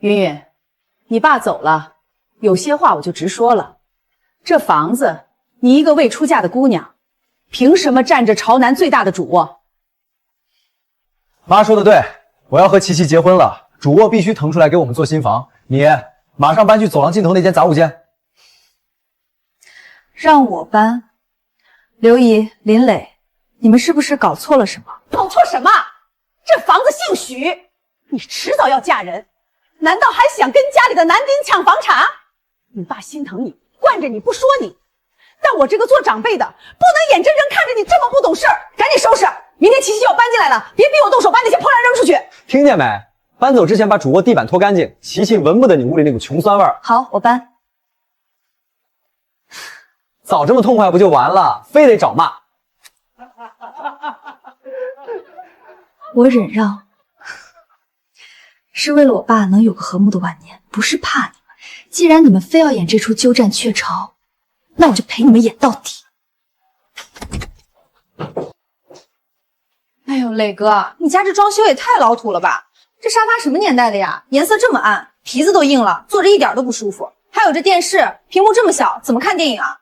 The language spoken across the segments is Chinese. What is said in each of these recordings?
云云，你爸走了，有些话我就直说了。这房子，你一个未出嫁的姑娘，凭什么占着朝南最大的主卧？妈说的对，我要和琪琪结婚了，主卧必须腾出来给我们做新房。你马上搬去走廊尽头那间杂物间。让我搬？刘姨、林磊，你们是不是搞错了什么？搞错什么？这房子姓许，你迟早要嫁人，难道还想跟家里的男丁抢房产？你爸心疼你，惯着你不说你，但我这个做长辈的不能眼睁睁看着你这么不懂事儿，赶紧收拾，明天琪琪就要搬进来了，别逼我动手把那些破烂扔出去。听见没？搬走之前把主卧地板拖干净，琪琪闻不得你屋里那股穷酸味儿。好，我搬。早这么痛快不就完了，非得找骂。我忍让，是为了我爸能有个和睦的晚年，不是怕你们。既然你们非要演这出鸠占鹊巢，那我就陪你们演到底。哎呦，磊哥，你家这装修也太老土了吧？这沙发什么年代的呀？颜色这么暗，皮子都硬了，坐着一点都不舒服。还有这电视，屏幕这么小，怎么看电影啊？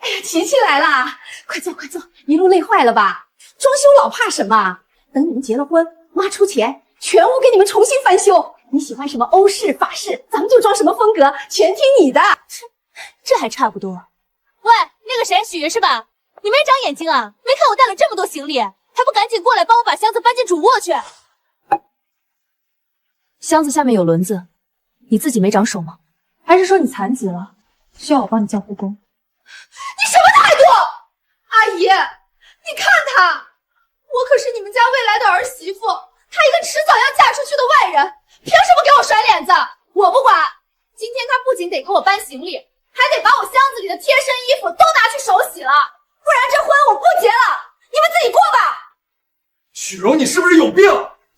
哎呀，琪琪来啦！快坐，快坐，一路累坏了吧？装修老怕什么？等你们结了婚，妈出钱，全屋给你们重新翻修。你喜欢什么欧式、法式，咱们就装什么风格，全听你的。这还差不多。喂，那个谁，许是吧？你没长眼睛啊？没看我带了这么多行李，还不赶紧过来帮我把箱子搬进主卧去？箱子下面有轮子，你自己没长手吗？还是说你残疾了，需要我帮你叫护工？你什么态度？阿姨，你看他，我可是你们家未来的儿媳妇，她一个迟早要嫁出去的外人，凭什么给我甩脸子？我不管，今天她不仅得给我搬行李，还得把我箱子里的贴身衣服都拿去手洗了，不然这婚我不结了，你们自己过吧。许柔，你是不是有病？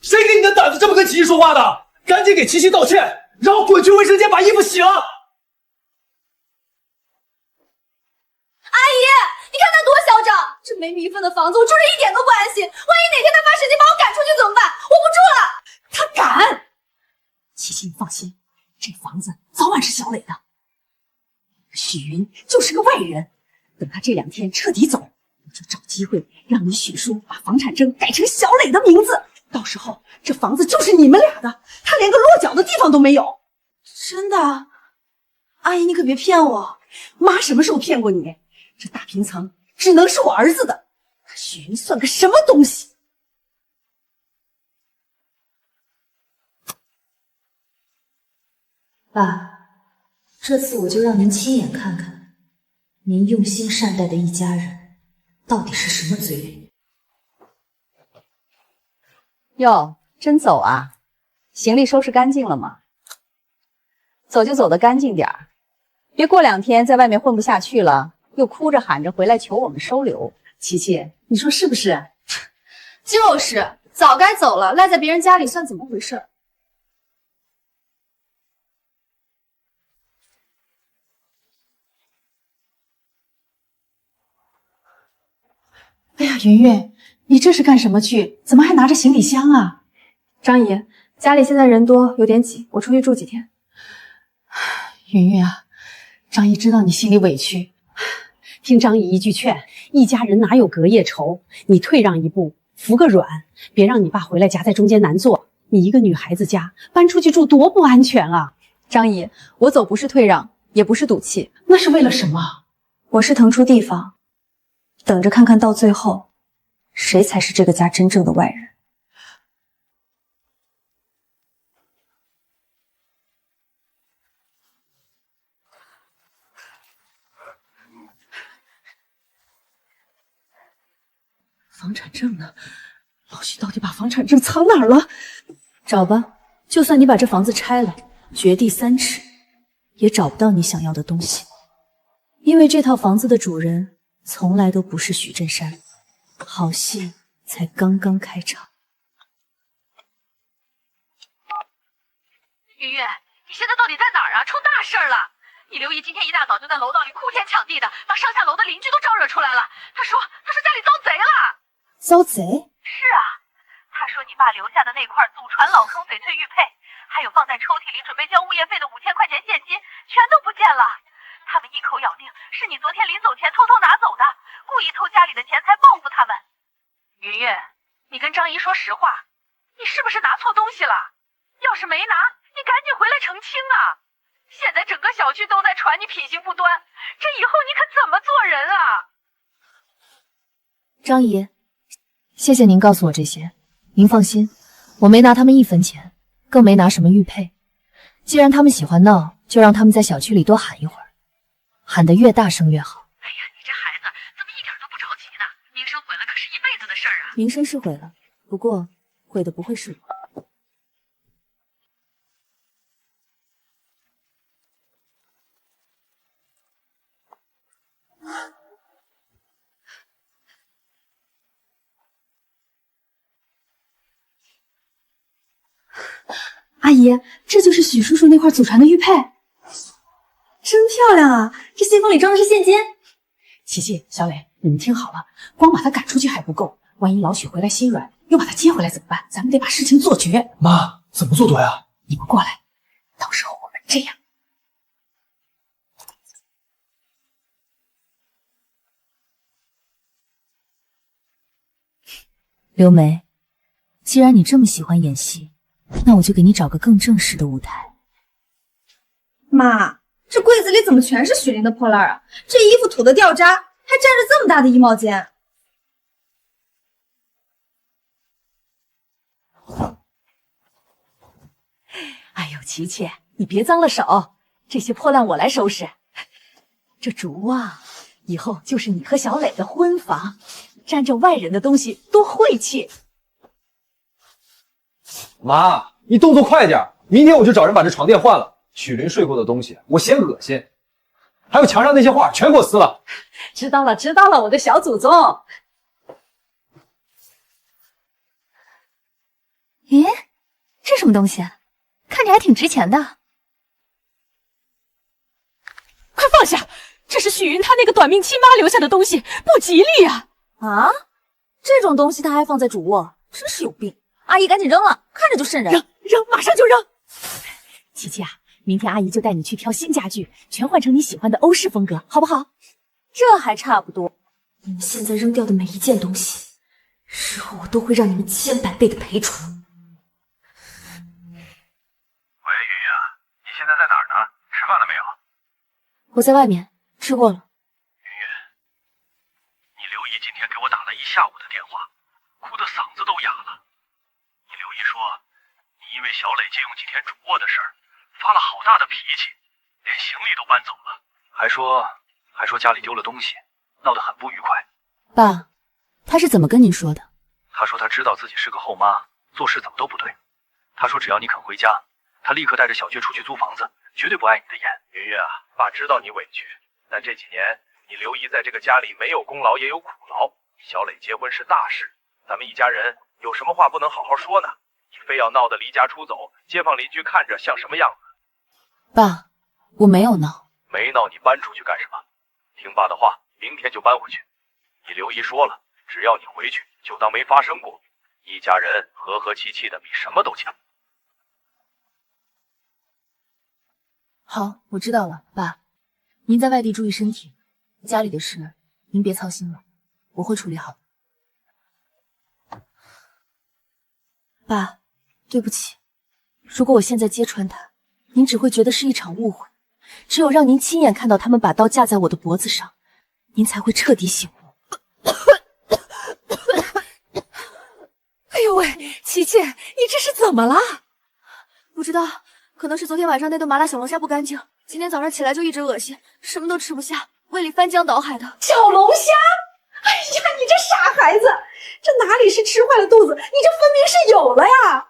谁给你的胆子这么跟琪琪说话的？赶紧给琪琪道歉，然后滚去卫生间把衣服洗了。阿姨，你看他多嚣张！这没名分的房子，我住着一点都不安心。万一哪天他发神经把我赶出去怎么办？我不住了！他敢！琪琪，你放心，这房子早晚是小磊的。许云就是个外人，等他这2天彻底走，我就找机会让你许叔把房产证改成小磊的名字。到时候这房子就是你们俩的，他连个落脚的地方都没有。真的？阿姨，你可别骗我！妈什么时候骗过你？这大平层只能是我儿子的，许云算个什么东西？爸，这次我就让您亲眼看看，您用心善待的一家人到底是什么嘴脸。哟，真走啊？行李收拾干净了吗？走就走得干净点儿，别过2天在外面混不下去了，又哭着喊着回来求我们收留。琪琪，你说是不是？就是，早该走了，赖在别人家里算怎么回事？哎呀，云云，你这是干什么去？怎么还拿着行李箱啊？张姨，家里现在人多，有点挤，我出去住几天。云云啊，张姨知道你心里委屈，听张姨一句劝，一家人哪有隔夜仇？你退让一步，服个软，别让你爸回来夹在中间难做。你一个女孩子家搬出去住多不安全啊！张姨，我走不是退让，也不是赌气，那是为了什么？我是腾出地方，等着看看到最后，谁才是这个家真正的外人。房产证呢？老许到底把房产证藏哪儿了？找吧，就算你把这房子拆了，掘地3尺，也找不到你想要的东西。因为这套房子的主人从来都不是许振山，好戏才刚刚开场。云云，你现在到底在哪儿啊？出大事了！你刘姨今天一大早就在楼道里哭天抢地的，把上下楼的邻居都招惹出来了。她说家里遭贼了。遭贼？是啊，她说你爸留下的那块祖传老坑翡翠玉佩，还有放放在抽屉里准备交物业费的5000块钱现金全都不见了。他们一口咬定是你昨天临走前偷偷拿走的，故意偷家里的钱财报复他们。云云，你跟张姨说实话，你是不是拿错东西了？要是没拿，你赶紧回来澄清啊！现在整个小区都在传你品行不端，这以后你可怎么做人啊？张姨，谢谢您告诉我这些。您放心，我没拿他们1分钱，更没拿什么玉佩。既然他们喜欢闹，就让他们在小区里多喊一会儿，喊得越大声越好。哎呀，你这孩子怎么一点都不着急呢？名声毁了可是一辈子的事儿啊！名声是毁了，不过毁的不会是我。阿姨，这就是许叔叔那块祖传的玉佩，真漂亮啊！这信封里装的是现金。琪琪、小磊，你们听好了，光把他赶出去还不够，万一老许回来心软，又把他接回来怎么办？咱们得把事情做绝。妈，怎么做对啊？你们过来，到时候我们这样。刘梅，既然你这么喜欢演戏，那我就给你找个更正式的舞台。妈，这柜子里怎么全是许林的破烂啊？这衣服土的掉渣，还沾着这么大的衣帽间。哎呦，琪琪，你别脏了手，这些破烂我来收拾。这竹啊，以后就是你和小磊的婚房，沾着外人的东西多晦气。妈，你动作快点，明天我就找人把这床垫换了。许林睡过的东西，我嫌恶心。还有墙上那些画，全给我撕了。知道了，知道了，我的小祖宗。咦，这什么东西？看着还挺值钱的。快放下！这是许云他那个短命亲妈留下的东西，不吉利啊！啊，这种东西他还放在主卧，真是有病！阿姨赶紧扔了，看着就瘆人。扔，马上就扔！琪琪啊，明天阿姨就带你去挑新家具，全换成你喜欢的欧式风格，好不好？这还差不多。你们现在扔掉的每一件东西，日后我都会让你们千百倍的赔偿。喂，雨啊，你现在在哪儿呢？吃饭了没有？我在外面吃过了。云云，你刘姨今天给我打了一下午的电话，哭得嗓子都哑了。你刘姨说，你因为小磊借用几天主卧的事儿，发了好大的脾气，连行李都搬走了，还说家里丢了东西，闹得很不愉快。爸，他是怎么跟您说的？他说他知道自己是个后妈，做事怎么都不对。他说只要你肯回家，他立刻带着小薛出去租房子，绝对不碍你的眼。云云啊，爸知道你委屈，但这几年你刘姨在这个家里没有功劳也有苦劳。小磊结婚是大事，咱们一家人有什么话不能好好说呢？你非要闹得离家出走，街坊邻居看着像什么样子？爸，我没有闹。没闹你搬出去干什么？听爸的话，明天就搬回去。你刘姨说了，只要你回去，就当没发生过。一家人和和气气的，比什么都强。好，我知道了，爸，您在外地注意身体，家里的事您别操心了，我会处理好的。爸，对不起，如果我现在揭穿他，您只会觉得是一场误会。只有让您亲眼看到他们把刀架在我的脖子上，您才会彻底醒悟。哎呦喂，琪琪，你这是怎么了？不知道，可能是昨天晚上那顿麻辣小龙虾不干净，今天早上起来就一直恶心，什么都吃不下，胃里翻江倒海的。小龙虾？哎呀，你这傻孩子，这哪里是吃坏了肚子，你这分明是有了呀！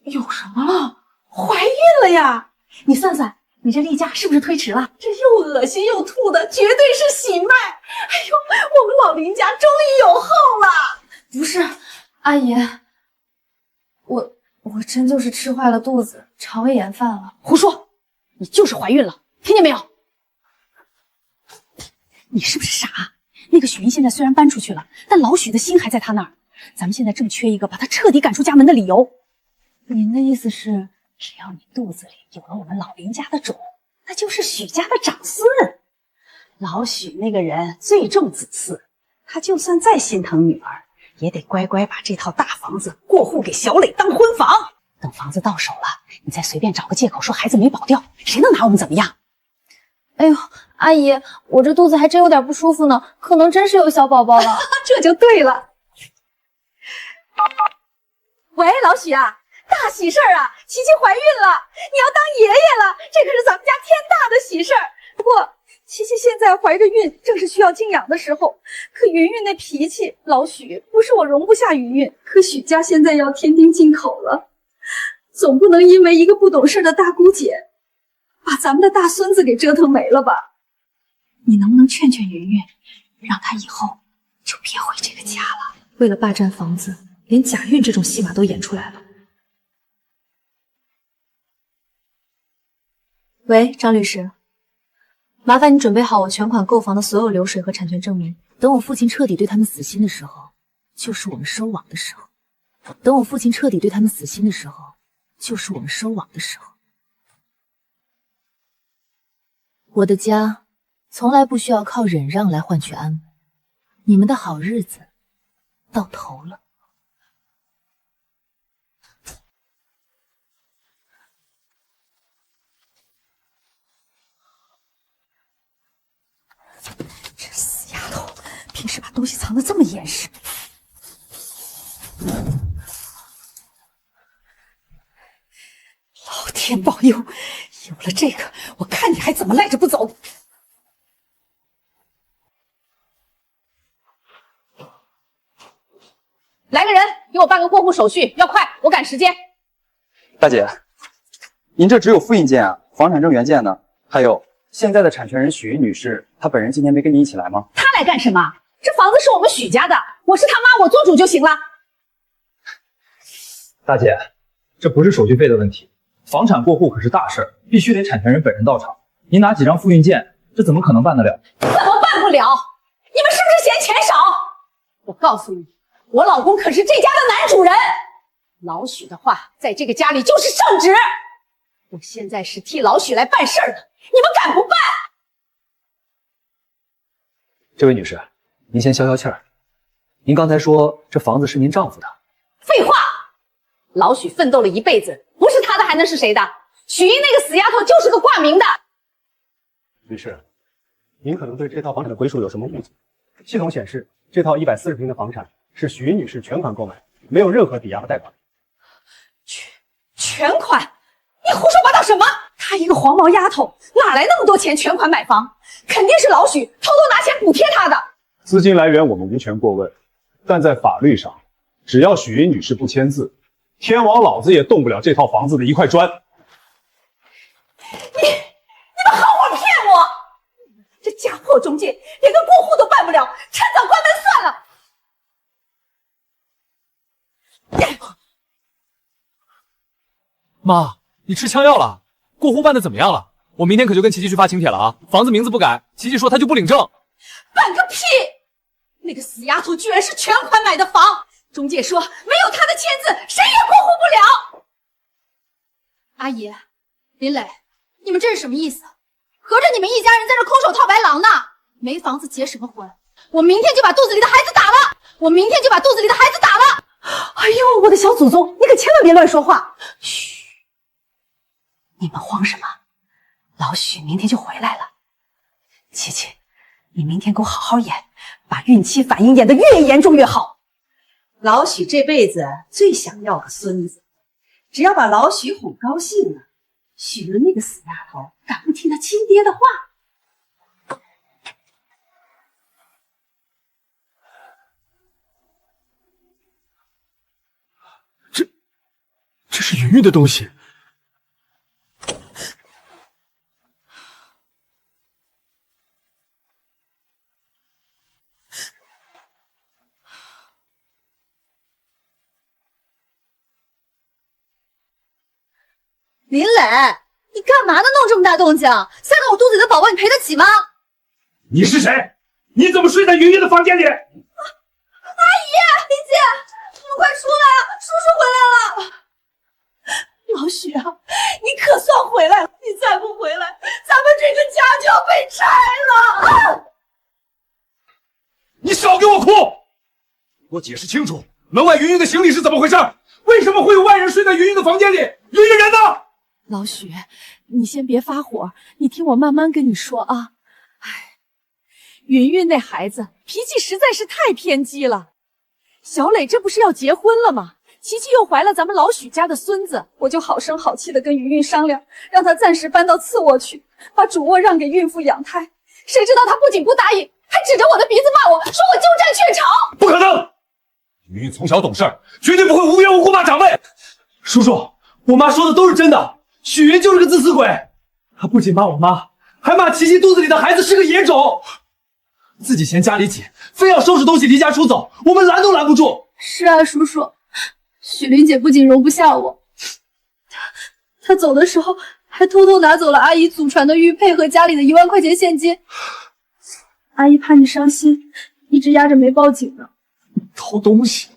有什么了？怀孕了呀？你算算，你这例假是不是推迟了？这又恶心又吐的，绝对是喜脉！哎呦，我们老林家终于有后了！不是，阿姨，我真就是吃坏了肚子，肠胃炎犯了。胡说，你就是怀孕了，听见没有？你是不是傻？那个许云现在虽然搬出去了，但老许的心还在他那儿。咱们现在正缺一个把他彻底赶出家门的理由。您的意思是，只要你肚子里有了我们老林家的种，那就是许家的长孙。老许那个人最重子嗣，他就算再心疼女儿，也得乖乖把这套大房子过户给小磊当婚房。等房子到手了，你再随便找个借口说孩子没保掉，谁能拿我们怎么样？哎呦，阿姨，我这肚子还真有点不舒服呢，可能真是有小宝宝了。这就对了。喂，老许啊，大喜事儿啊，琪琪怀孕了，你要当爷爷了，这可是咱们家天大的喜事儿。不过琪琪现在怀着孕，正是需要静养的时候，可云云那脾气，老许不是我容不下云云，可许家现在要添丁进口了，总不能因为一个不懂事的大姑姐，把咱们的大孙子给折腾没了吧？你能不能劝劝云云，让她以后就别回这个家了？为了霸占房子，连假孕这种戏码都演出来了。喂，张律师，麻烦你准备好我全款购房的所有流水和产权证明。等我父亲彻底对他们死心的时候，就是我们收网的时候。等我父亲彻底对他们死心的时候，就是我们收网的时候。我的家从来不需要靠忍让来换取安稳，你们的好日子到头了。这死丫头，平时把东西藏得这么严实。老天保佑，有了这个，我看你还怎么赖着不走。来个人，给我办个过户手续，要快，我赶时间。大姐，您这只有复印件啊，房产证原件呢？还有现在的产权人许云女士，她本人今天没跟你一起来吗？他来干什么？这房子是我们许家的，我是他妈，我做主就行了。大姐，这不是手续费的问题，房产过户可是大事儿，必须得产权人本人到场。您拿几张复印件，这怎么可能办得了？怎么办不了？你们是不是嫌钱少？我告诉你，我老公可是这家的男主人，老许的话在这个家里就是圣旨。我现在是替老许来办事儿的，你们敢不办？这位女士，您先消消气儿。您刚才说这房子是您丈夫的。废话，老许奋斗了一辈子，不是他的还能是谁的？许英那个死丫头就是个挂名的。律师，您可能对这套房产的归属有什么误解？系统显示，这套140平的房产是许云女士全款购买，没有任何抵押和贷款。全款？你胡说八道什么？她一个黄毛丫头，哪来那么多钱全款买房？肯定是老许偷偷拿钱补贴她的。资金来源我们无权过问，但在法律上，只要许云女士不签字，天王老子也动不了这套房子的一块砖。你们好好骗我！这家破中介连个过户都办不了，趁早关门算了。妈，你吃枪药了？过户办的怎么样了？我明天可就跟琪琪去发请帖了啊！房子名字不改，琪琪说她就不领证。办个屁！那个死丫头居然是全款买的房，中介说没有她的签字，谁也过户不了。阿姨，林磊，你们这是什么意思？合着你们一家人在这空手套白狼呢？没房子结什么婚？我明天就把肚子里的孩子打了！我明天就把肚子里的孩子打了！哎呦，我的小祖宗，你可千万别乱说话！嘘，你们慌什么？老许明天就回来了。琪琪，你明天给我好好演，把孕期反应演得越严重越好。老许这辈子最想要个孙子，只要把老许哄高兴了，许伦那个死丫头敢不听他亲爹的话？这是云云的东西。林磊，你干嘛呢？弄这么大动静，塞到我肚子里的宝宝，你赔得起吗？你是谁？你怎么睡在云云的房间里？阿姨，林姐，你们快出来啊！叔叔回来了！老许啊，你可算回来了！你再不回来，咱们这个家就要被拆了！你少给我哭！给我解释清楚，门外云云的行李是怎么回事？为什么会有外人睡在云云的房间里？云云人呢？老许，你先别发火，你听我慢慢跟你说啊。哎，云云那孩子脾气实在是太偏激了。小磊这不是要结婚了吗？琪琪又怀了咱们老许家的孙子，我就好声好气的跟云云商量，让她暂时搬到次卧去，把主卧让给孕妇养胎。谁知道她不仅不答应，还指着我的鼻子骂我，说我鸠占鹊巢。不可能！云云从小懂事，绝对不会无缘无故骂长辈。叔叔，我妈说的都是真的，许云就是个自私鬼。她不仅骂我妈，还骂琪琪肚子里的孩子是个野种。自己嫌家里紧，非要收拾东西离家出走，我们拦都拦不住。是啊，叔叔，许玲姐不仅容不下我，她走的时候还偷偷拿走了阿姨祖传的玉佩和家里的1万块钱现金。阿姨怕你伤心，一直压着没报警呢。偷东西！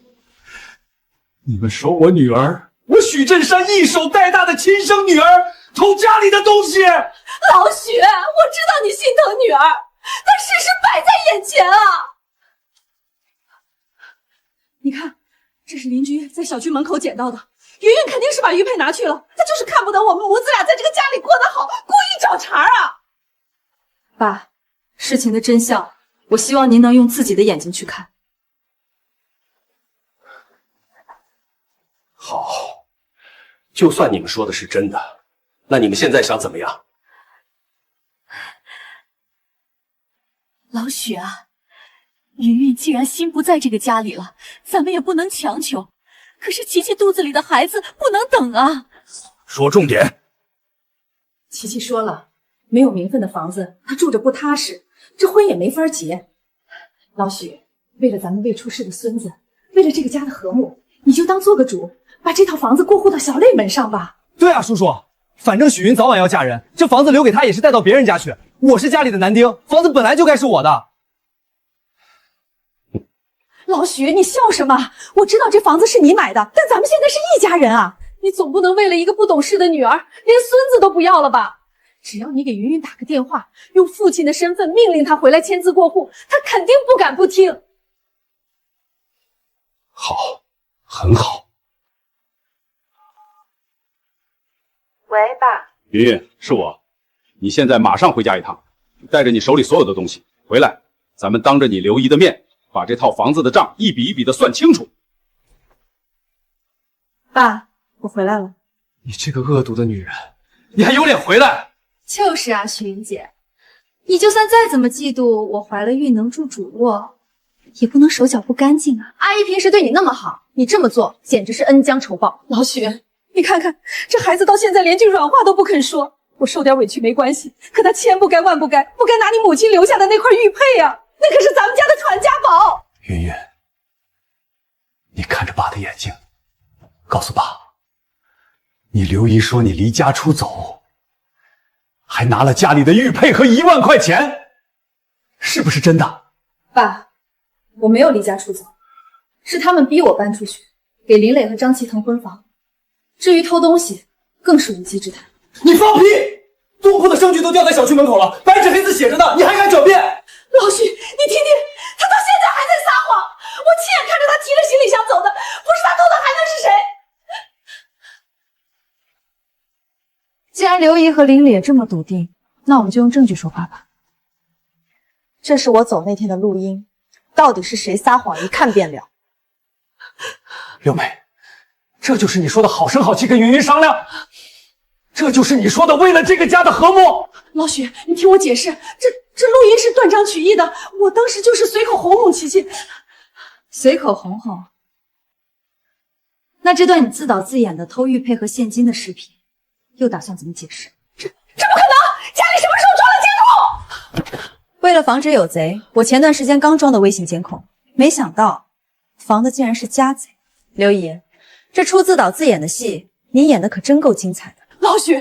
你们说我女儿，我许振山一手带大的亲生女儿，偷家里的东西！老许，我知道你心疼女儿，但事实摆在眼前啊！你看，这是邻居在小区门口捡到的，云云肯定是把玉佩拿去了，她就是看不得我们母子俩在这个家里过得好，故意找茬啊！爸，事情的真相，我希望您能用自己的眼睛去看。好，就算你们说的是真的，那你们现在想怎么样？老许啊，云云既然心不在这个家里了，咱们也不能强求。可是琪琪肚子里的孩子不能等啊！说重点。琪琪说了，没有名分的房子，她住着不踏实，这婚也没法结。老许，为了咱们未出世的孙子，为了这个家的和睦，你就当做个主，把这套房子过户到小磊门上吧。对啊，叔叔，反正许云早晚要嫁人，这房子留给她也是带到别人家去。我是家里的男丁，房子本来就该是我的。老许，你笑什么？我知道这房子是你买的，但咱们现在是一家人啊！你总不能为了一个不懂事的女儿，连孙子都不要了吧？只要你给云云打个电话，用父亲的身份命令她回来签字过户，她肯定不敢不听。好，很好。喂，爸。云云，是我。你现在马上回家一趟，带着你手里所有的东西回来，咱们当着你刘姨的面，把这套房子的账一笔一笔的算清楚。爸，我回来了。你这个恶毒的女人，你还有脸回来？就是啊，许云姐，你就算再怎么嫉妒我怀了孕能住主卧，也不能手脚不干净啊。阿姨平时对你那么好，你这么做简直是恩将仇报。老许，你看看这孩子到现在连句软话都不肯说。我受点委屈没关系，可他千不该万不该，不该拿你母亲留下的那块玉佩呀，那可是咱们家的传家宝。云云，你看着爸的眼睛，告诉爸，你刘姨说你离家出走，还拿了家里的玉佩和1万块钱，是不是真的？爸，我没有离家出走，是他们逼我搬出去，给林磊和张琪腾婚房。至于偷东西，更是无稽之谈。你放屁！东铺的证据都掉在小区门口了，白纸黑字写着呢，你还敢狡辩？老许，你听听，他到现在还在撒谎！我亲眼看着他提着行李箱走的，不是他偷的还能是谁？既然刘姨和林磊这么笃定，那我们就用证据说话吧。这是我走那天的录音，到底是谁撒谎，一看便了。六妹，这就是你说的好声好气跟云云商量？这就是你说的为了这个家的和睦？老许，你听我解释，这录音是断章取义的，我当时就是随口哄哄琪琪。随口哄哄？那这段你自导自演的偷玉佩和现金的视频，又打算怎么解释？这不可能！家里什么时候装了监控？为了防止有贼，我前段时间刚装的微信监控，没想到防的竟然是家贼。刘姨，这出自导自演的戏，你演的可真够精彩的。老许，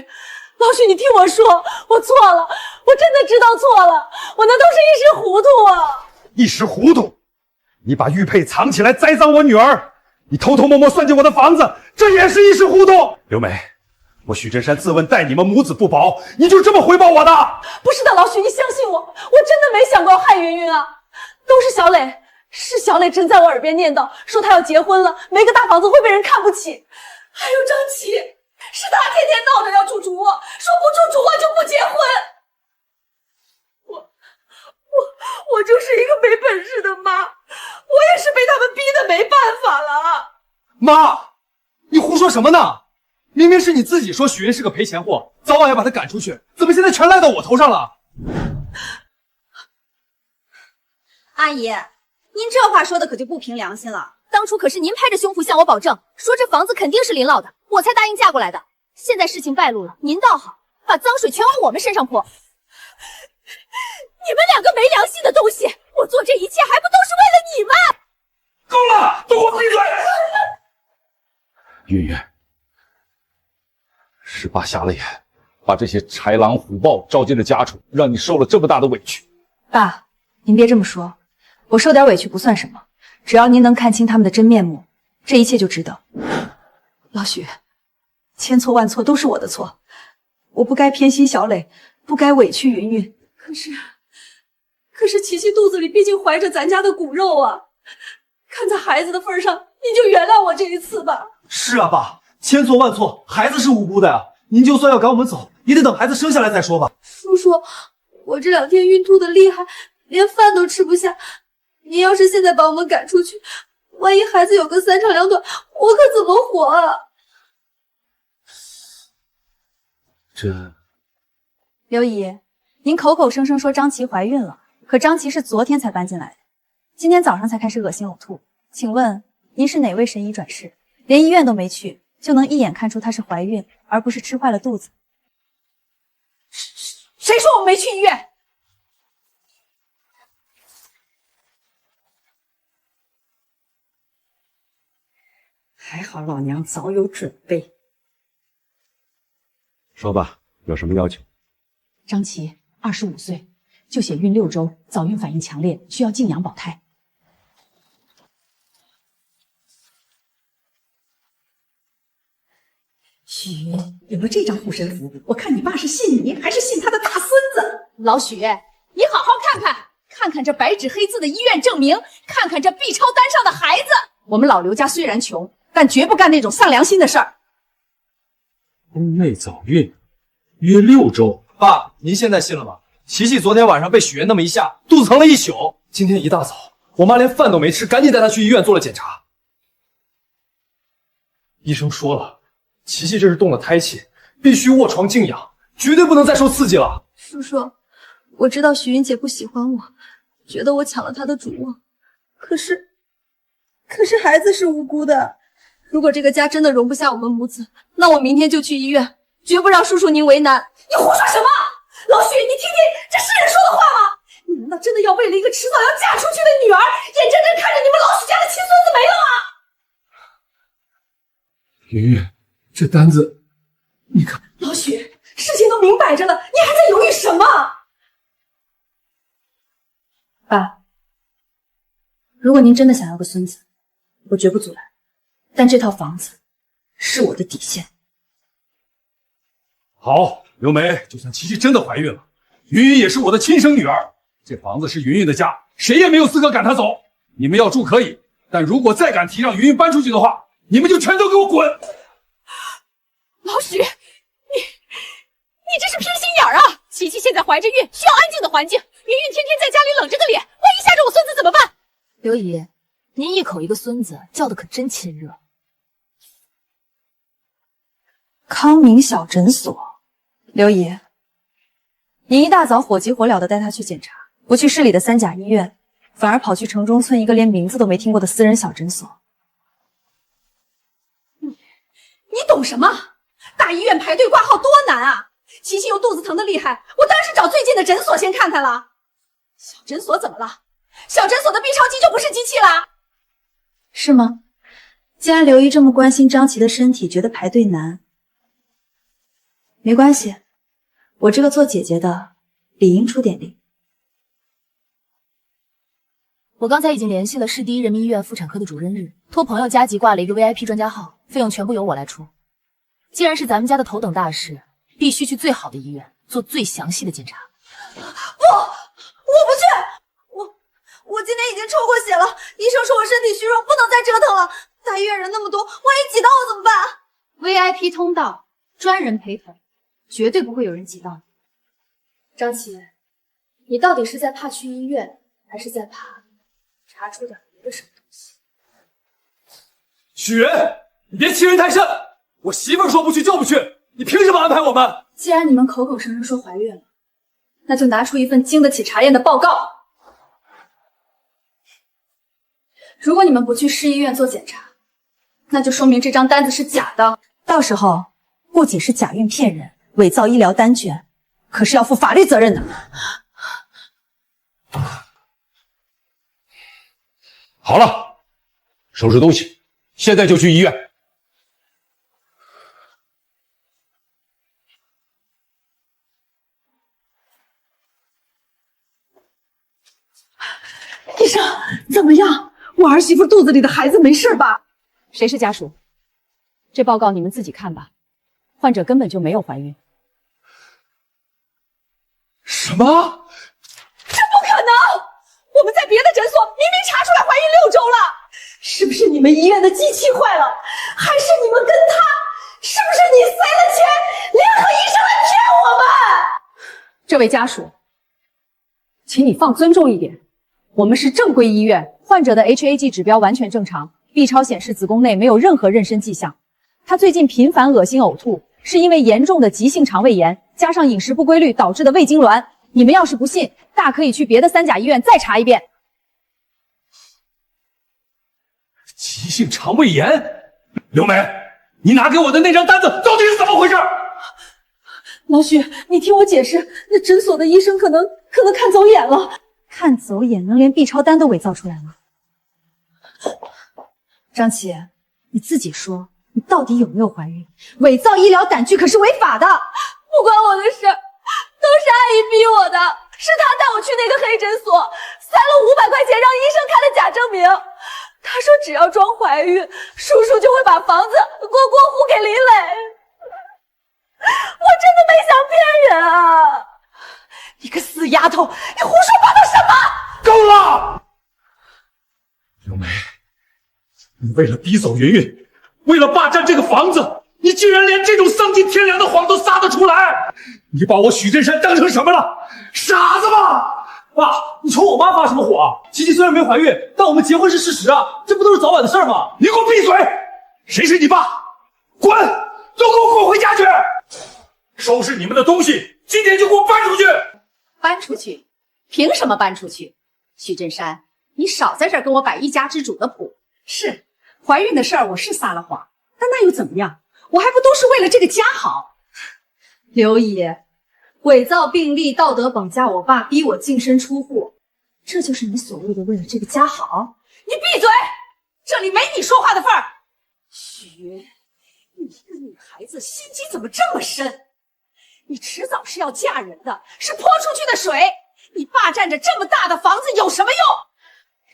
你听我说，我错了，我真的知道错了，我那都是一时糊涂啊！一时糊涂？你把玉佩藏起来栽赃我女儿，你偷偷摸摸算计我的房子，这也是一时糊涂。刘梅，我许真山自问待你们母子不薄，你就这么回报我的？不是的，老许，你相信我，我真的没想过要害云云啊，都是小磊，是小磊真在我耳边念叨，说他要结婚了，没个大房子会被人看不起。还有张琪，是他天天闹着要住主卧，说不住主卧就不结婚。我就是一个没本事的妈，我也是被他们逼得没办法了。妈，你胡说什么呢？明明是你自己说许云是个赔钱货，早晚要把他赶出去，怎么现在全赖到我头上了？阿姨，您这话说的可就不凭良心了。当初可是您拍着胸脯向我保证，说这房子肯定是林老的，我才答应嫁过来的。现在事情败露了，您倒好，把脏水全往我们身上泼。你们两个没良心的东西！我做这一切还不都是为了你们？够了，都给我闭嘴！云云，18瞎了眼，把这些豺狼虎豹招进了家中，让你受了这么大的委屈。爸，您别这么说，我受点委屈不算什么，只要您能看清他们的真面目，这一切就值得。老许，千错万错都是我的错，我不该偏心小磊，不该委屈云云。可是琪琪肚子里毕竟怀着咱家的骨肉啊，看在孩子的份上，您就原谅我这一次吧。是啊，爸，千错万错，孩子是无辜的呀。您就算要赶我们走，也得等孩子生下来再说吧。叔叔，我这2天孕吐的厉害，连饭都吃不下。您要是现在把我们赶出去，万一孩子有个3长2短，我可怎么活啊？这，刘姨，您口口声声说张琪怀孕了，可张琪是昨天才搬进来的，今天早上才开始恶心呕吐。请问您是哪位神医转世？连医院都没去，就能一眼看出她是怀孕，而不是吃坏了肚子？谁说我没去医院？还好老娘早有准备。说吧，有什么要求？张琪25岁，就写孕6周，早孕反应强烈，需要静养保胎。许云，有了这张护身符，我看你爸是信你，还是信他的大孙子？老许，你好好看看，看看这白纸黑字的医院证明，看看这 B 超单上的孩子。我们老刘家虽然穷，但绝不干那种丧良心的事儿。宫内早孕，约6周。爸，您现在信了吗？琪琪昨天晚上被许愿那么一下，肚子疼了一宿。今天一大早，我妈连饭都没吃，赶紧带她去医院做了检查。医生说了，琪琪这是动了胎气，必须卧床静养，绝对不能再受刺激了。叔叔，我知道许云姐不喜欢我，觉得我抢了她的主卧，可是孩子是无辜的。如果这个家真的容不下我们母子，那我明天就去医院，绝不让叔叔您为难。你胡说什么？老许，你听听，这是人说的话吗？你难道真的要为了一个迟早要嫁出去的女儿，眼睁睁看着你们老许家的亲孙子没了吗？云云，这单子，你看。老许，事情都明摆着了，你还在犹豫什么？爸，如果您真的想要个孙子，我绝不阻拦，但这套房子是我的底线。好，刘梅，就算琪琪真的怀孕了，云云也是我的亲生女儿，这房子是云云的家，谁也没有资格赶她走。你们要住可以，但如果再敢提让云云搬出去的话，你们就全都给我滚！老许，你这是偏心眼儿啊！琪琪现在怀着孕，需要安静的环境，云云天天在家里冷着个脸，万一吓着我孙子怎么办？刘姨，您一口一个孙子，叫的可真亲热。康明小诊所，刘姨，您一大早火急火燎的带他去检查，不去市里的3甲医院，反而跑去城中村一个连名字都没听过的私人小诊所。你懂什么？大医院排队挂号多难啊！琪琪又肚子疼的厉害，我当然是找最近的诊所先看看了。小诊所怎么了？小诊所的 B 超机就不是机器啦？是吗？既然刘姨这么关心张琪的身体，觉得排队难，没关系，我这个做姐姐的理应出点力。我刚才已经联系了市第一人民医院妇产科的主任日，托朋友加急挂了一个 VIP 专家号，费用全部由我来出。既然是咱们家的头等大事，必须去最好的医院做最详细的检查。不，我不去。我今天已经抽过血了，医生说我身体虚弱，不能再折腾了。大医院人那么多，万一挤到我怎么办？VIP 通道，专人陪同，绝对不会有人挤到你。张琪，你到底是在怕去医院，还是在怕查出点别的什么东西？许源，你别欺人太甚！我媳妇儿说不去就不去，你凭什么安排我们？既然你们口口声声说怀孕了，那就拿出一份经得起查验的报告。如果你们不去市医院做检查，那就说明这张单子是假的。到时候不仅是假孕骗人、伪造医疗单卷，可是要负法律责任的。好了，收拾东西，现在就去医院。医生，怎么样？我儿媳妇肚子里的孩子没事吧？谁是家属？这报告你们自己看吧。患者根本就没有怀孕。什么？这不可能！我们在别的诊所明明查出来怀孕6周了，是不是你们医院的机器坏了？还是你们跟他？是不是你塞了钱，联合医生来骗我们？这位家属，请你放尊重一点。我们是正规医院，患者的 HAG 指标完全正常 ，B 超显示子宫内没有任何妊娠迹象。他最近频繁恶心呕吐，是因为严重的急性肠胃炎加上饮食不规律导致的胃痉挛。你们要是不信，大可以去别的3甲医院再查一遍。急性肠胃炎？刘梅，你拿给我的那张单子到底是怎么回事？老许，你听我解释，那诊所的医生可能看走眼了。看走眼能连 B 超单都伪造出来吗？张琪，你自己说，你到底有没有怀孕？伪造医疗胆据可是违法的。不关我的事，都是阿姨逼我的，是她带我去那个黑诊所，塞了500块钱让医生开了假证明。她说只要装怀孕，叔叔就会把房子过户给林磊。我真的没想骗人啊！你个死丫头，你胡说八道什么？够了！刘梅，你为了逼走云云，为了霸占这个房子，你竟然连这种丧尽天良的谎都撒得出来！你把我许振山当成什么了？傻子吗？爸，你瞅我妈发什么火？琪琪虽然没怀孕，但我们结婚是事实啊，这不都是早晚的事吗？你给我闭嘴！谁是你爸？滚！都给我滚回家去！收拾你们的东西，今天就给我搬出去！搬出去？凭什么搬出去？许振山，你少在这儿跟我摆一家之主的谱。是怀孕的事儿，我是撒了谎，但那又怎么样？我还不都是为了这个家好？刘姨，伪造病历、道德绑架我爸，逼我净身出户，这就是你所谓的为了这个家好？你闭嘴！这里没你说话的份儿。许云，你一个女孩子心机怎么这么深？你迟早是要嫁人的，是泼出去的水。你霸占着这么大的房子有什么用？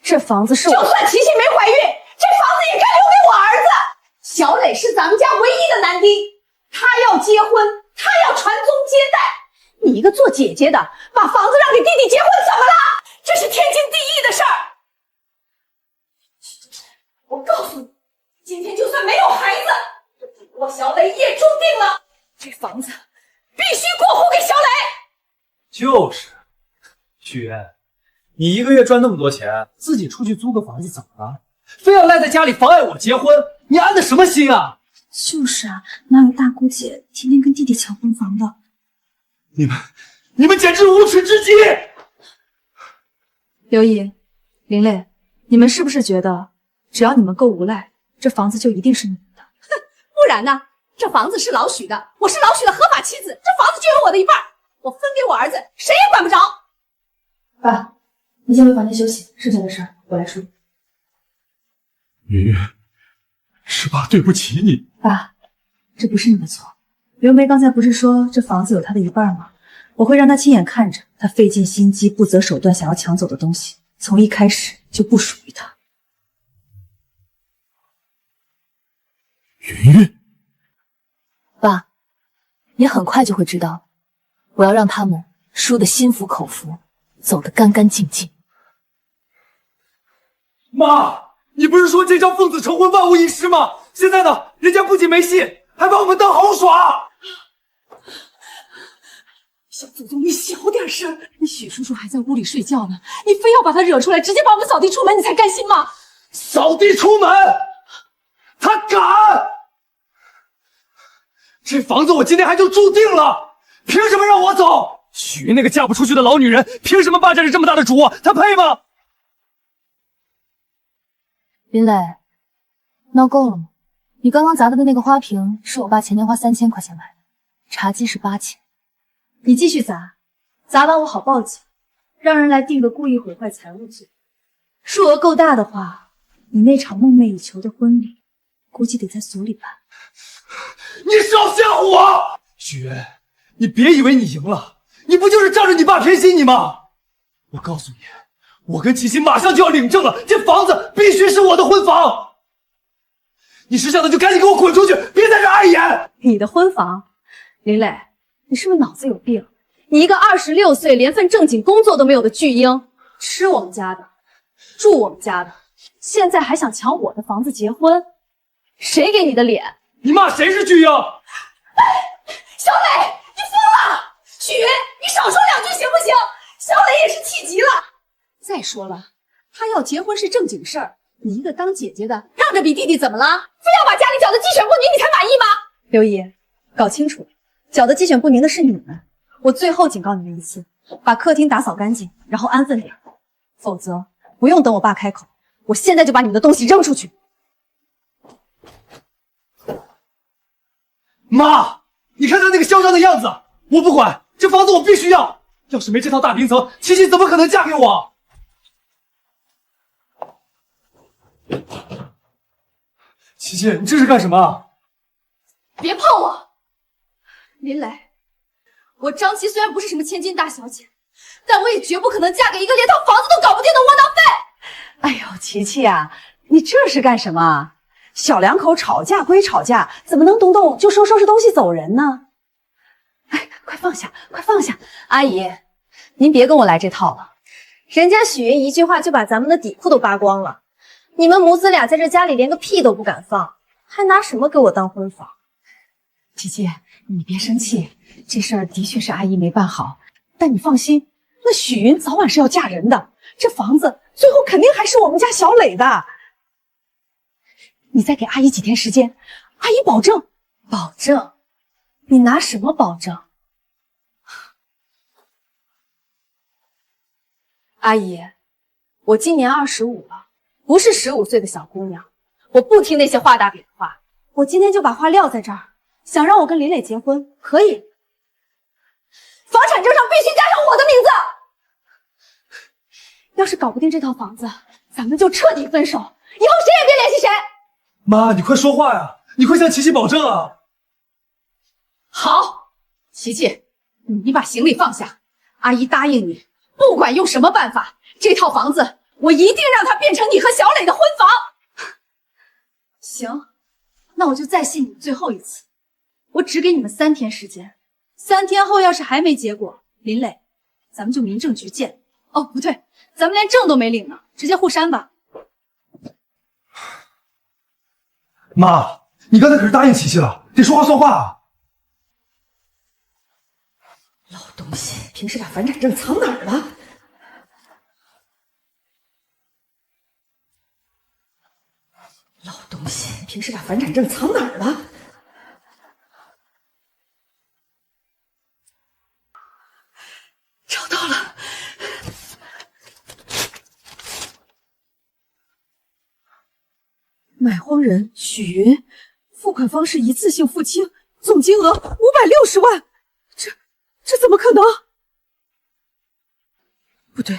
这房子是我……就算琪琪没怀孕，这房子也该留给我儿子。小磊是咱们家唯一的男丁，他要结婚，他要传宗接代。你一个做姐姐的，把房子让给弟弟结婚怎么了？这是天经地义的事儿。我告诉你，今天就算没有孩子，我小磊也注定了，这房子必须过户给小磊。就是，许源，你一个月赚那么多钱，自己出去租个房子怎么了？非要赖在家里妨碍我结婚，你安的什么心啊？就是啊，哪有大姑姐天天跟弟弟抢婚房的？你们简直无耻至极！刘姨、林磊，你们是不是觉得只要你们够无赖，这房子就一定是你们的？哼，不然呢？这房子是老许的，我是老许的合法妻子，这房子就有我的一半，我分给我儿子，谁也管不着。爸，你先回房间休息，剩下的事儿我来处理。云云，是爸对不起你。爸，这不是你的错。刘梅刚才不是说这房子有她的一半吗？我会让她亲眼看着她费尽心机、不择手段想要抢走的东西，从一开始就不属于她。云云，也很快就会知道，我要让他们输得心服口服，走得干干净净。妈，你不是说这招奉子成婚万无一失吗？现在呢，人家不仅没戏，还把我们当猴耍。小祖宗，你小点声！你许叔叔还在屋里睡觉呢，你非要把他惹出来，直接把我们扫地出门，你才甘心吗？扫地出门，他敢！这房子我今天还就住定了，凭什么让我走？许云那个嫁不出去的老女人，凭什么霸占着这么大的主啊？她配吗？林磊，闹够了吗？你刚刚砸的那个花瓶是我爸前年花3000块钱买的，茶几是8000。你继续砸，砸完我好报警，让人来定个故意毁坏财物罪。数额够大的话，你那场梦寐以求的婚礼，估计得在所里办。你少吓唬我！许云，你别以为你赢了，你不就是仗着你爸偏心你吗？我告诉你，我跟齐齐马上就要领证了，这房子必须是我的婚房。你识相的就赶紧给我滚出去，别在这碍眼！你的婚房？林磊，你是不是脑子有病？你一个26岁连份正经工作都没有的巨婴，吃我们家的，住我们家的，现在还想抢我的房子结婚，谁给你的脸？你骂谁是巨婴？小磊，你疯了！许云，你少说2句行不行？小磊也是气急了。再说了，他要结婚是正经事儿，你一个当姐姐的，让着比弟弟怎么了？非要把家里搅得鸡犬不宁，你才满意吗？刘姨，搞清楚，搅得鸡犬不宁的是你们。我最后警告你们一次，把客厅打扫干净，然后安分点，否则不用等我爸开口，我现在就把你们的东西扔出去。妈，你看他那个嚣张的样子，我不管，这房子我必须要。要是没这套大平层，琪琪怎么可能嫁给我？琪琪，你这是干什么？别碰我！林磊，我张琪虽然不是什么千金大小姐，但我也绝不可能嫁给一个连套房子都搞不定的窝囊废。哎呦，琪琪呀，你这是干什么？小两口吵架归吵架，怎么能动动就收拾东西走人呢？哎，快放下，快放下！阿姨，您别跟我来这套了。人家许云一句话就把咱们的底裤都扒光了，你们母子俩在这家里连个屁都不敢放，还拿什么给我当婚房？琪琪，你别生气，这事儿的确是阿姨没办好，但你放心，那许云早晚是要嫁人的，这房子最后肯定还是我们家小磊的。你再给阿姨几天时间，阿姨保证。保证？你拿什么保证？阿姨，我今年25了，不是15岁的小姑娘，我不听那些话大饼的话。我今天就把话撂在这儿，想让我跟林磊结婚，可以。房产证上必须加上我的名字。要是搞不定这套房子，咱们就彻底分手，以后谁也别联系谁。妈，你快说话呀！你快向琪琪保证啊！好，琪琪，你把行李放下，阿姨答应你，不管用什么办法，这套房子我一定让它变成你和小磊的婚房。行，那我就再信你们最后一次，我只给你们3天时间，3天后要是还没结果，林磊，咱们就民政局见。哦，不对，咱们连证都没领呢，直接互删吧。妈，你刚才可是答应琪琪了，得说话算话啊！老东西，平时把房产证藏哪儿了？老东西，平时把房产证藏哪儿了？找到了。买荒人许云，付款方式一次性付清，总金额560万，这怎么可能？不对，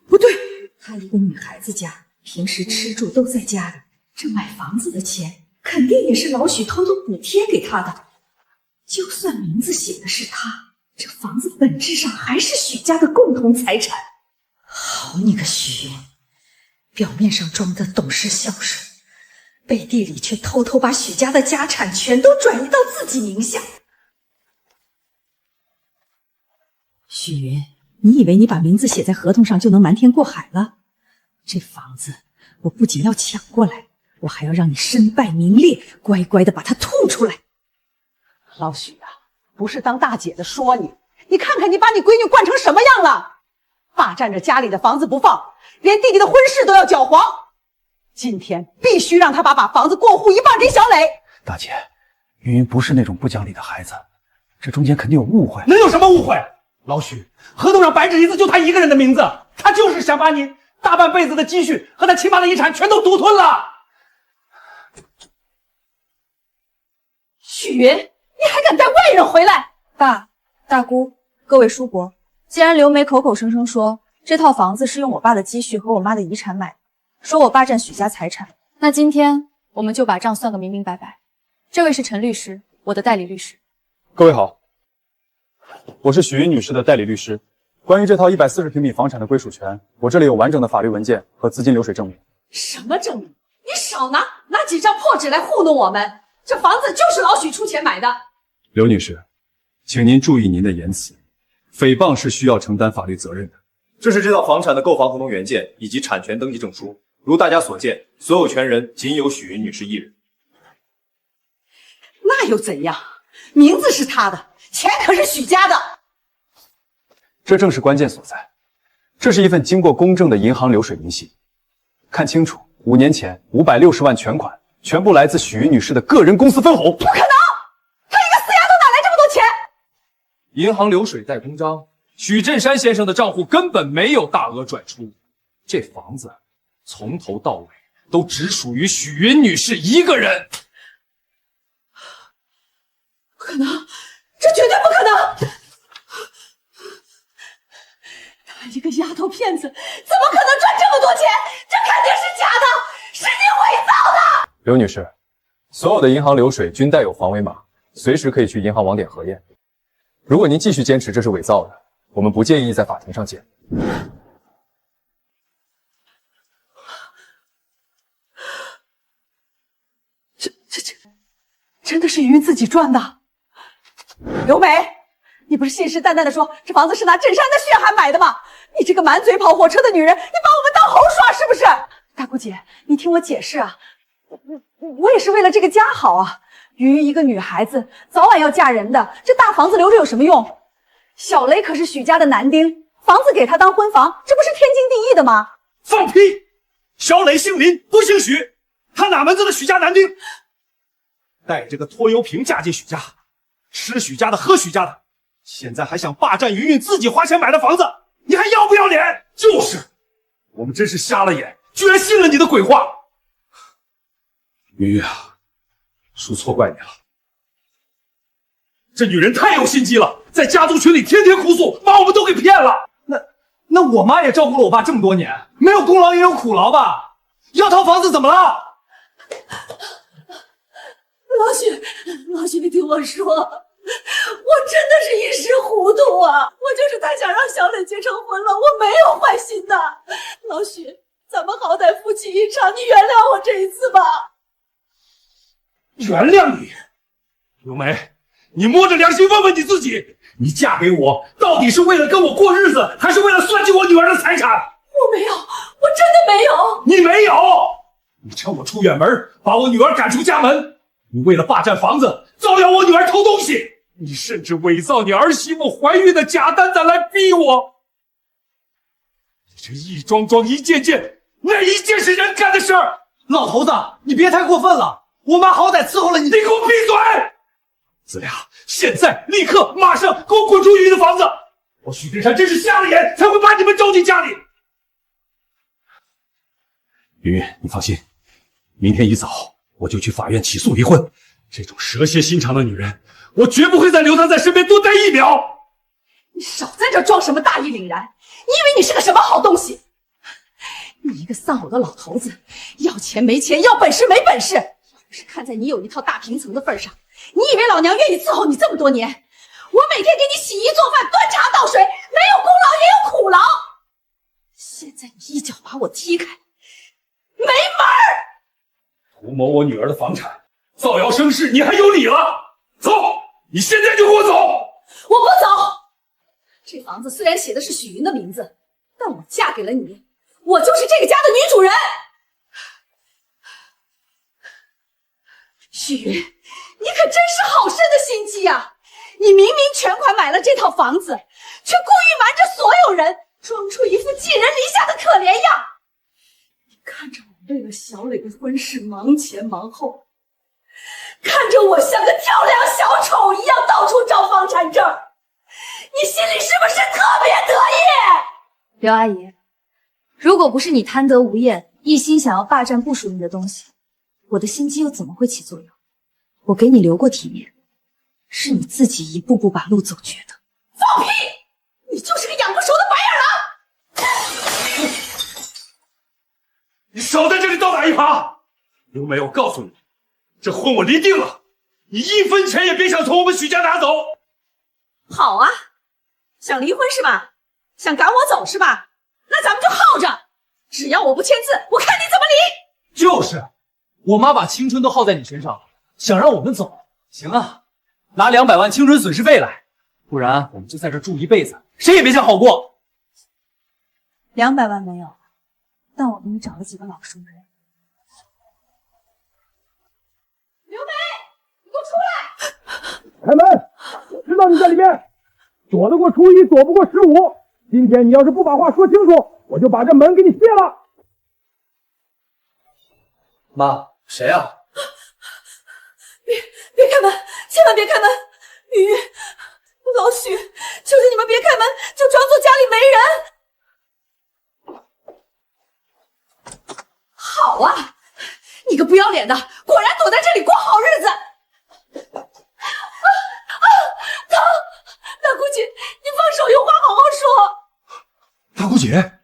不对，她一个女孩子家，平时吃住都在家里，这买房子的钱肯定也是老许偷偷补贴给她的。就算名字写的是她，这房子本质上还是许家的共同财产。好你个许云，表面上装的懂事孝顺，背地里却偷偷把许家的家产全都转移到自己名下。许云，你以为你把名字写在合同上就能瞒天过海了？这房子我不仅要抢过来，我还要让你身败名裂，乖乖的把它吐出来。老许啊，不是当大姐的说你，你看看你把你闺女惯成什么样了，霸占着家里的房子不放，连弟弟的婚事都要搅黄。今天必须让他把房子过户一半给小磊。大姐，云云不是那种不讲理的孩子，这中间肯定有误会。能有什么误会？老许，合同上白纸一字就他一个人的名字，他就是想把你大半辈子的积蓄和他亲妈的遗产全都独吞了。许云，你还敢带外人回来？爸、大姑、各位叔伯，既然刘梅口口声声说这套房子是用我爸的积蓄和我妈的遗产买的，说我霸占许家财产，那今天我们就把账算个明明白白。这位是陈律师，我的代理律师。各位好，我是许云女士的代理律师。关于这套140平米房产的归属权，我这里有完整的法律文件和资金流水证明。什么证明？你少拿几张破纸来糊弄我们！这房子就是老许出钱买的。刘女士，请您注意您的言辞，诽谤是需要承担法律责任的。这是这套房产的购房合同原件以及产权登记证书，如大家所见，所有权人仅有许云女士一人。那又怎样？名字是他的，钱可是许家的。这正是关键所在。这是一份经过公证的银行流水明细，看清楚，5年前560万全款全部来自许云女士的个人公司分红。不可能！他一个死丫头哪来这么多钱？银行流水带公章，许振山先生的账户根本没有大额转出，这房子从头到尾都只属于许云女士一个人。不可能，这绝对不可能！他一个丫头片子，怎么可能赚这么多钱？这肯定是假的，是你伪造的！刘女士，所有的银行流水均带有防伪码，随时可以去银行网点核验。如果您继续坚持这是伪造的，我们不建议在法庭上见。这真的是云云自己赚的？刘梅，你不是信誓旦旦的说这房子是拿镇山的血汗买的吗？你这个满嘴跑火车的女人，你把我们当猴耍是不是？大姑姐，你听我解释啊，我也是为了这个家好啊。云云一个女孩子，早晚要嫁人的，这大房子留着有什么用？小雷可是许家的男丁，房子给他当婚房，这不是天经地义的吗？放屁！小磊姓林，不姓许，他哪门子的许家男丁？带着个拖油瓶嫁进许家，吃许家的，喝许家的，现在还想霸占云云自己花钱买的房子，你还要不要脸？就是，我们真是瞎了眼，居然信了你的鬼话。云云啊，叔错怪你了。这女人太有心机了，在家族群里天天哭诉，把我们都给骗了。那我妈也照顾了我爸这么多年，没有功劳也有苦劳吧？要套房子怎么了？老许，你听我说，我真的是一时糊涂啊！我就是太想让小磊结成婚了，我没有坏心的。老许，咱们好歹夫妻一场，你原谅我这一次吧。原谅你？刘梅，你摸着良心问问你自己，你嫁给我到底是为了跟我过日子，还是为了算计我女儿的财产？我没有，我真的没有。你没有？你趁我出远门，把我女儿赶出家门。你为了霸占房子，造谣我女儿偷东西，你甚至伪造你儿媳妇怀孕的假单子来逼我。你这一桩桩一件件，哪一件是人干的事儿？老头子，你别太过分了，我妈好歹伺候了你。你给我闭嘴！子良，现在立刻马上给我滚出云云的房子！我许振山真是瞎了眼，才会把你们招进家里。云云，你放心，明天一早我就去法院起诉离婚。这种蛇蝎心肠的女人，我绝不会再留她在身边多待一秒。你少在这装什么大义凛然，你以为你是个什么好东西？你一个丧偶的老头子，要钱没钱，要本事没本事。要不是看在你有一套大平层的份上，你以为老娘愿意伺候你这么多年？我每天给你洗衣做饭、端茶倒水，没有功劳也有苦劳。现在你一脚把我踢开，没门儿！图谋我女儿的房产，造谣生事，你还有理了？走，你现在就给我走！我不走！这房子虽然写的是许云的名字，但我嫁给了你，我就是这个家的女主人。许云，你可真是好深的心机呀！你明明全款买了这套房子，却故意瞒着所有人，装出一副寄人篱下的可怜样。你看着我为了小磊的婚事忙前忙后，看着我像个跳梁小丑一样到处找房产证，你心里是不是特别得意？刘阿姨，如果不是你贪得无厌，一心想要霸占不属于你的东西，我的心机又怎么会起作用？我给你留过体面，是你自己一步步把路走绝的。放屁！你就是个养不熟的白眼狼！你少在这里倒打一耙！刘梅，我告诉你，这婚我离定了，你1分钱也别想从我们许家拿走。好啊，想离婚是吧？想赶我走是吧？那咱们就耗着，只要我不签字，我看你怎么离。就是，我妈把青春都耗在你身上了，想让我们走。行啊，拿200万青春损失费来，不然我们就在这住一辈子，谁也别想好过。200万没有，但我给你找了几个老熟人。刘梅，你给我出来！开门！我知道你在里面，躲得过初一，躲不过15。今天你要是不把话说清楚，我就把这门给你卸了。妈，谁啊？别开门，千万别开门！云云，老许，求求你们别开门，就装作家里没人。好啊，你个不要脸的，果然躲在这里过好日子。疼！大姑姐，你放手，有话好好说。大姑姐，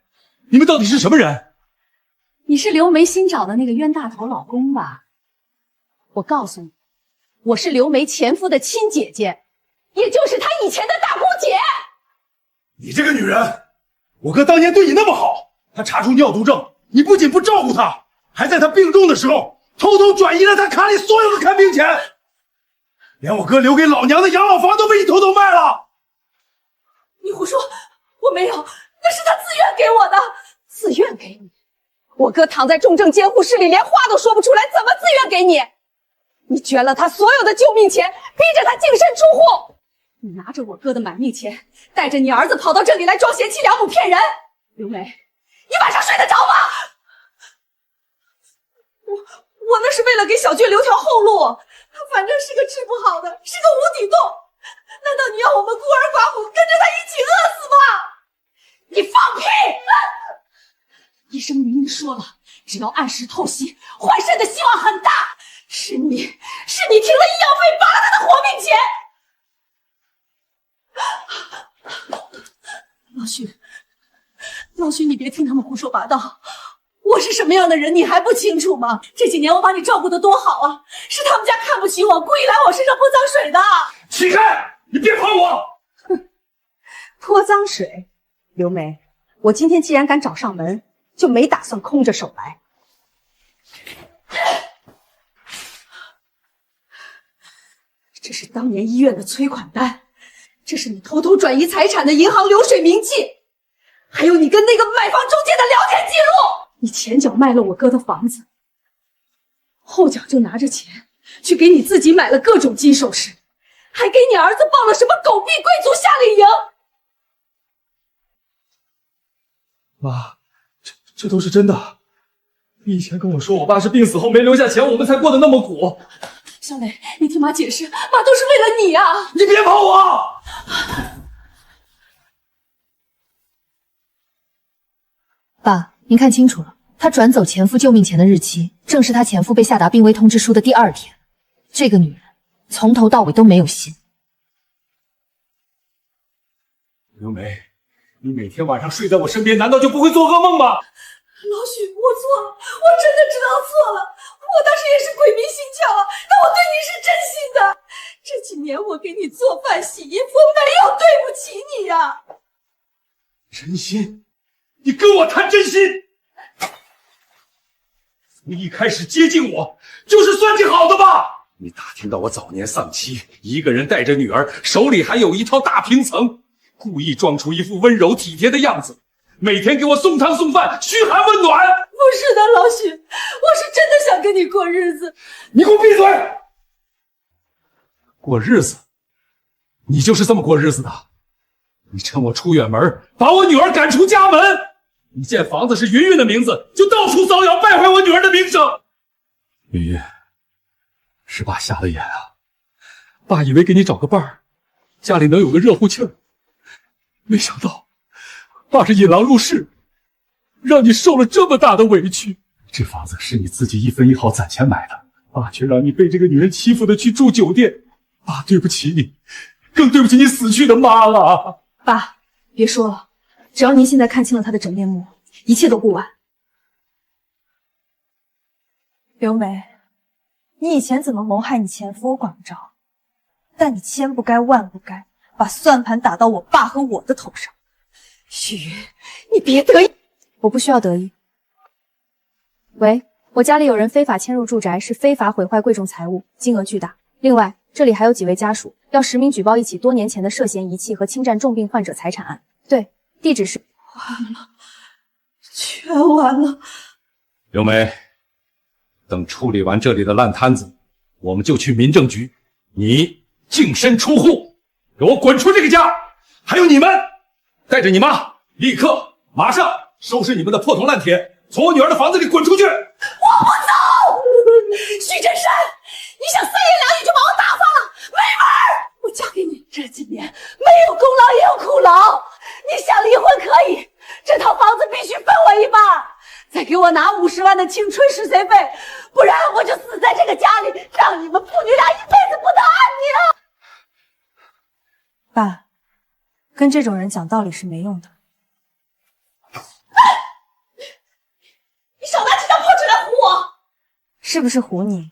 你们到底是什么人？你是刘梅新找的那个冤大头老公吧？我告诉你，我是刘梅前夫的亲姐姐，也就是她以前的大姑姐。你这个女人，我哥当年对你那么好，他查出尿毒症，你不仅不照顾他，还在他病重的时候偷偷转移了他卡里所有的看病钱，连我哥留给老娘的养老房都被你偷偷卖了。你胡说，我没有，那是他自愿给我的。自愿给你？我哥躺在重症监护室里，连话都说不出来，怎么自愿给你？你捐了他所有的救命钱，逼着他净身出户。你拿着我哥的买命钱，带着你儿子跑到这里来装贤妻良母骗人。刘梅，你晚上睡得着吗？我那是为了给小俊留条后路，他反正是个治不好的，是个无底洞。难道你要我们孤儿寡母跟着他一起饿死吗？你放屁！医生明明说了，只要按时透析，换肾的希望很大。是你停了医药费，拔了他的活命钱。老许，你别听他们胡说八道。我是什么样的人，你还不清楚吗？这几年我把你照顾得多好啊，是他们家看不起我，故意来我身上泼脏水的。起开！你别碰我！哼，泼脏水？刘梅，我今天既然敢找上门，就没打算空着手来。这是当年医院的催款单，这是你偷偷转移财产的银行流水明细，还有你跟那个买房中介的聊天记录。你前脚卖了我哥的房子，后脚就拿着钱去给你自己买了各种金首饰，还给你儿子报了什么狗屁贵族夏令营。妈，这都是真的。你以前跟我说，我爸是病死后没留下钱，我们才过得那么苦。小磊，你听妈解释，妈都是为了你啊！你别碰我！爸，您看清楚了，他转走前夫救命钱的日期，正是他前夫被下达病危通知书的第2天。这个女人从头到尾都没有心。刘梅，你每天晚上睡在我身边，难道就不会做噩梦吗？老许，我错了，我真的知道错了，我当时也是鬼迷心窍啊，但我对你是真心的。这几年我给你做饭洗衣服，没有对不起你呀。真心？你跟我谈真心？从一开始接近我就是算计好的吧？你打听到我早年丧妻，一个人带着女儿，手里还有一套大平层，故意装出一副温柔体贴的样子，每天给我送汤送饭，嘘寒问暖。不是的，老许，我是真的想跟你过日子。你给我闭嘴！过日子？你就是这么过日子的？你趁我出远门，把我女儿赶出家门。你见房子是云云的名字，就到处骚扰，败坏我女儿的名声。云云，是爸瞎了眼啊！爸以为给你找个伴儿，家里能有个热乎气儿，没想到爸是引狼入室，让你受了这么大的委屈。这房子是你自己1分1毫攒钱买的，爸却让你被这个女人欺负的去住酒店。爸对不起你，更对不起你死去的妈了。爸，别说了，只要您现在看清了他的真面目，一切都不晚。刘梅，你以前怎么谋害你前夫我管不着，但你千不该万不该把算盘打到我爸和我的头上。许云，你别得意。我不需要得意。喂，我家里有人非法迁入住宅，是非法毁坏贵重财物，金额巨大。另外，这里还有几位家属要实名举报一起多年前的涉嫌遗弃和侵占重病患者财产案。对，地址是……完了，全完了。刘梅，等处理完这里的烂摊子，我们就去民政局。你净身出户，给我滚出这个家！还有你们，带着你妈，立刻马上收拾你们的破铜烂铁，从我女儿的房子里滚出去！我不走！许振山，你想3言2语就把我打发了，没门儿！我嫁给你这几年，没有功劳也有苦劳。你想离婚可以，这套房子必须分我一半，再给我拿50万的青春试岁费，不然我就死在这个家里，让你们父女俩一辈子不得安宁。爸，跟这种人讲道理是没用的。你少拿这张破纸来唬我！是不是唬你？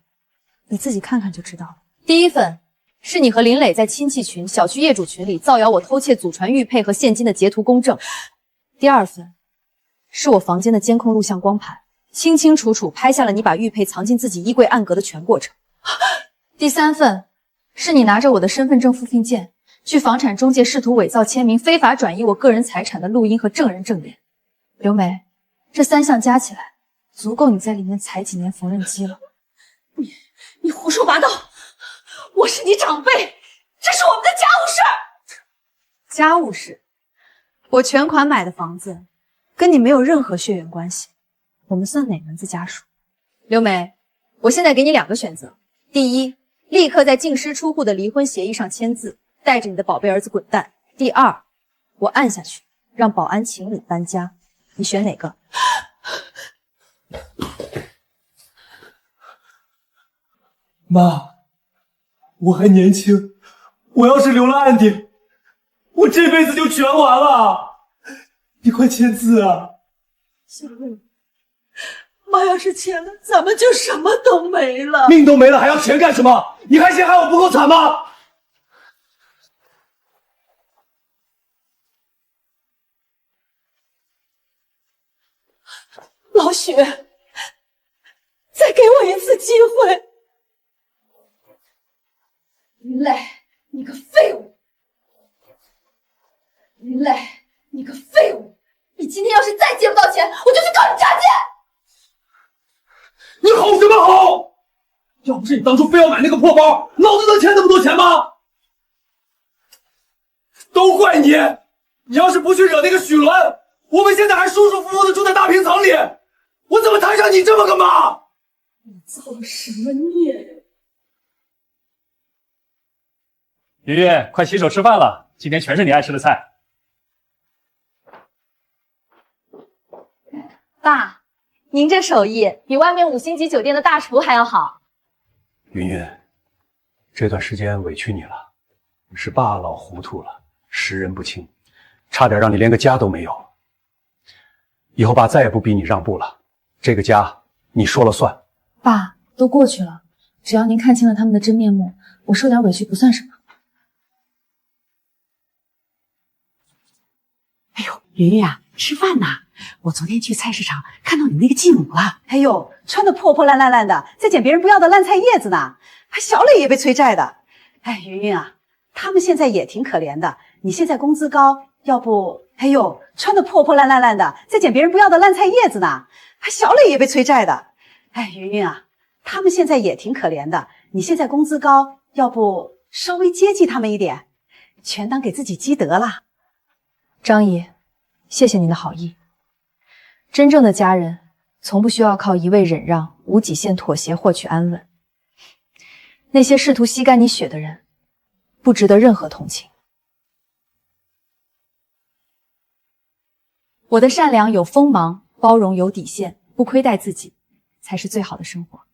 你自己看看就知道了。第一份是你和林磊在亲戚群、小区业主群里造谣我偷窃祖传玉佩和现金的截图公证。第二份是我房间的监控录像光盘，清清楚楚拍下了你把玉佩藏进自己衣柜暗格的全过程。第三份是你拿着我的身份证复印件去房产中介试图伪造签名，非法转移我个人财产的录音和证人证言。刘梅，这3项加起来足够你在里面踩几年缝纫机了。你胡说八道！我是你长辈，这是我们的家务事。家务事？我全款买的房子跟你没有任何血缘关系，我们算哪门子家属？刘梅，我现在给你2个选择：第一，立刻在净尸出户的离婚协议上签字，带着你的宝贝儿子滚蛋；第二，我按下去，让保安请你搬家，你选哪个？妈，我还年轻，我要是留了案底，我这辈子就全完了。你快签字啊！小磊，妈要是签了，咱们就什么都没了。命都没了，还要钱干什么？你还嫌害我不够惨吗？老许，再给我一次机会。林磊，你个废物！林磊，你个废物！你今天要是再借不到钱，我就去告你诈骗！你吼什么吼？要不是你当初非要买那个破包，老子能欠那么多钱吗？都怪你！你要是不去惹那个许伦，我们现在还舒舒服服的住在大平层里，我怎么摊上你这么个妈？你造了什么孽？云云，快洗手吃饭了，今天全是你爱吃的菜。爸，您这手艺比外面5星级酒店的大厨还要好。云云，这段时间委屈你了，是爸老糊涂了，识人不清，差点让你连个家都没有。以后爸再也不逼你让步了，这个家你说了算。爸，都过去了，只要您看清了他们的真面目，我受点委屈不算什么。哎呦，云云啊，吃饭呢！我昨天去菜市场看到你那个继母了，哎呦，穿的破破烂烂的，在捡别人不要的烂菜叶子呢，还小磊也被催债的。哎，云云啊，他们现在也挺可怜的。你现在工资高，要不，哎呦，穿的破破烂烂的，在捡别人不要的烂菜叶子呢。还小磊也被催债的。哎，云云啊，他们现在也挺可怜的。你现在工资高，要不稍微接济他们一点，全当给自己积德了。张姨，谢谢您的好意。真正的家人，从不需要靠一味忍让、无底线妥协获取安稳。那些试图吸干你血的人，不值得任何同情。我的善良有锋芒，包容有底线，不亏待自己，才是最好的生活。